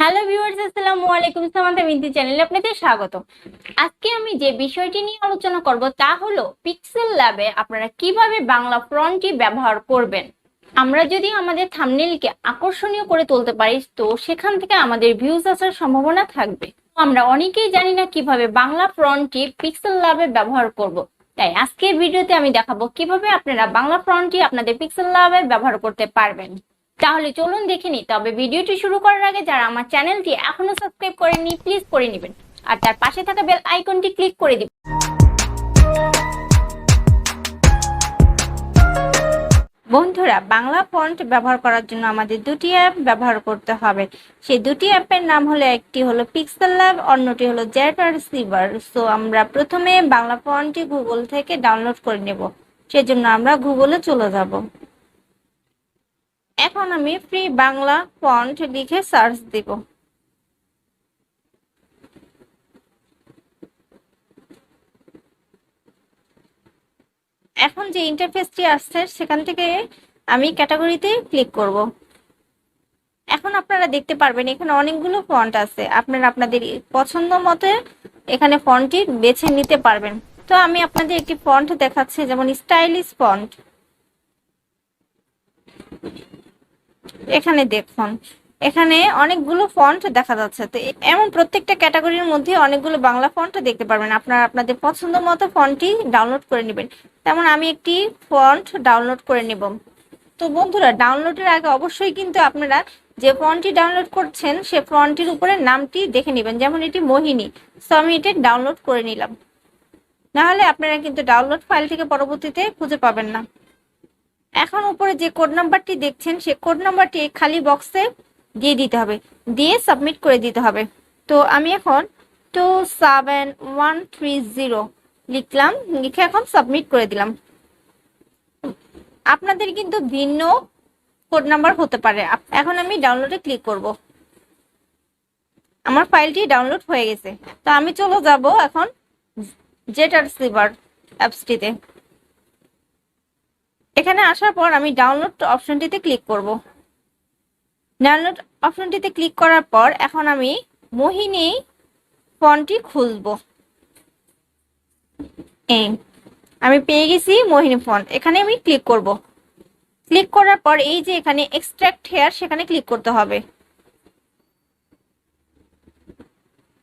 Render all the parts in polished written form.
Hello viewers, আসসালামু আলাইকুম। সামান্তা বিনতি চ্যানেলে আপনাদের স্বাগত। আজকে আমি যে বিষয়টি নিয়ে আলোচনা করব তা হলো পিক্সেল ল্যাবে আপনারা কিভাবে বাংলা ফন্টটি ব্যবহার করবেন। আমরা যদি আমাদের থাম্বনেইলকে আকর্ষণীয় করে তুলতে পারি তো সেখান থেকে আমাদের ভিউজ আসার সম্ভাবনা থাকবে। আমরা অনেকেই জানি না কিভাবে বাংলা ফন্টটি পিক্সেল ল্যাবে ব্যবহার করব। তাই আজকের ভিডিওতে আমি দেখাবো কিভাবে আপনারা বাংলা ফন্টটি আপনাদের পিক্সেল ল্যাবে ব্যবহার করতে পারবেন। তাহলে চলুন দেখে নিই। তবে ভিডিওটি শুরু করার আগে যারা আমার চ্যানেলটি এখনো সাবস্ক্রাইব করেননি প্লিজ করে নেবেন আর তার পাশে থাকা বেল আইকনটি ক্লিক করে দিবেন। বন্ধুরা, বাংলা ফন্ট ব্যবহার করার জন্য আমাদের দুটি অ্যাপ ব্যবহার করতে হবে। সেই দুটি অ্যাপের নাম হলো, একটি হলো পিক্সেল ল্যাব, অন্যটি হলো জেট রিসিভার। সো আমরা প্রথমে বাংলা ফন্টটি গুগল থেকে ডাউনলোড করে নেব। সেজন্য আমরা গুগলে চলে যাব। এখন আমি ফ্রি বাংলা ফন্ট লিখে সার্চ দিব। এখন যে ইন্টারফেসটি আসছে সেখান থেকে আমি ক্যাটাগরিতে ক্লিক করব। এখন আপনারা দেখতে পারবেন এখানে অনেকগুলো ফন্ট আছে। আপনারা আপনাদের পছন্দ মতো এখানে ফন্টটি বেছে নিতে পারবেন। তো আমি আপনাদের একটি ফন্ট দেখাচ্ছি, যেমন স্টাইলিশ ফন্ট। এখানে দেখুন, এখানে অনেকগুলো ফন্ট দেখা যাচ্ছে। তো এমন প্রত্যেকটা ক্যাটাগরির মধ্যে অনেকগুলো বাংলা ফন্ট দেখতে পারবেন। আপনারা আপনাদের পছন্দ মতো ফন্টটি ডাউনলোড করে নেবেন। তেমন আমি একটি ফন্ট ডাউনলোড করে নেব। তো বন্ধুরা, ডাউনলোডের আগে অবশ্যই কিন্তু আপনারা যে ফন্টটি ডাউনলোড করছেন সে ফন্টটির উপরে নামটি দেখে নেবেন। যেমন এটি মোহিনী, সো আমি এটি ডাউনলোড করে নিলাম। নাহলে আপনারা কিন্তু ডাউনলোড ফাইল থেকে পরবর্তীতে খুঁজে পাবেন না। এখন উপরে যে কোড নাম্বারটি দেখছেন সে কোড নাম্বারটি খালি বক্সে দিয়ে দিতে হবে, দিয়ে সাবমিট করে দিতে হবে। তো আমি এখন 27130 লিখলাম, লিখে এখন সাবমিট করে দিলাম। আপনাদের কিন্তু ভিন্ন কোড নাম্বার হতে পারে। এখন আমি ডাউনলোডে ক্লিক করব। আমার ফাইলটি ডাউনলোড হয়ে গেছে। তো আমি চলে যাব এখন জেট রিসিভার অ্যাপসটিতে। এখানে আসার পর আমি ডাউনলোড অপশনটিতে ক্লিক করব। ডাউনলোড অপশনটিতে ক্লিক করার পর এখন আমি মোহিনী ফন্টটি খুলব। আমি পেয়ে গেছি মোহিনী ফন্ট। এখানে আমি ক্লিক করব। ক্লিক করার পর এই যে এখানে এক্সট্রাক্ট হেয়ার, সেখানে ক্লিক করতে হবে।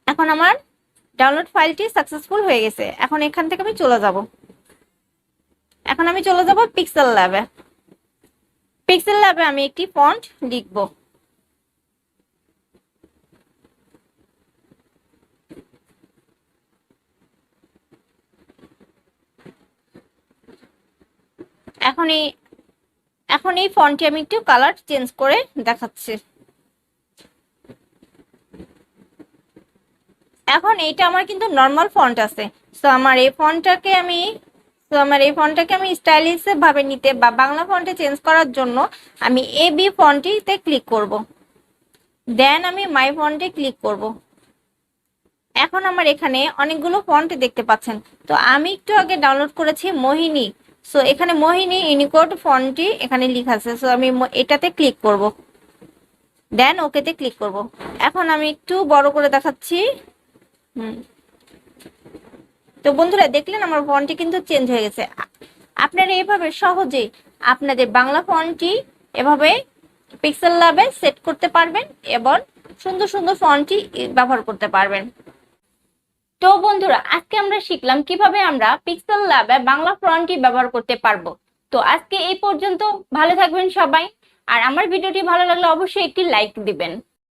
এখন আমার ডাউনলোড ফাইলটি সাকসেসফুল হয়ে গেছে। এখন এখান থেকে আমি চলে যাব। এখন আমি চলে যাব পিক্সেল ল্যাবে। পিক্সেল ল্যাবে আমি একটি ফন্ট লিখব। এখন এই ফন্টটি আমি একটু কালার চেঞ্জ করে দেখাচ্ছি। এখন এইটা আমার কিন্তু নর্মাল ফন্ট আছে। সো আমার এই ফন্টটাকে আমি স্টাইলিশ ভাবে নিতে বা বাংলা ফন্টে চেঞ্জ করার জন্য আমি এবি ফন্টটিতে ক্লিক করব। দেন আমি মাই ফন্টে ক্লিক করব। এখন আমার এখানে অনেকগুলো ফন্ট দেখতে পাচ্ছেন। তো আমি একটু আগে ডাউনলোড করেছি মোহিনী। সো এখানে মোহিনী ইউনিকোড ফন্টটি এখানে লেখা আছে। সো আমি এটাতে ক্লিক করব। দেন ওকেতে ক্লিক করব। এখন আমি একটু বড় করে দেখাচ্ছি। তো বন্ধুরা, দেখলেন আমার ফন্টটি কিন্তু চেঞ্জ হয়ে গেছে। আপনারা এইভাবে সহজেই আপনাদের বাংলা ফন্টটি এভাবে পিক্সেল ল্যাবে সেট করতে পারবেন এবং সুন্দর সুন্দর ফন্টটি ব্যবহার করতে পারবেন। তো বন্ধুরা, আজকে আমরা শিখলাম কিভাবে আমরা পিক্সেল ল্যাবে বাংলা ফন্টটি ব্যবহার করতে পারবো। তো আজকে এই পর্যন্ত। ভালো থাকবেন সবাই। আর আমার ভিডিওটি ভালো লাগলে অবশ্যই একটি লাইক দিবেন।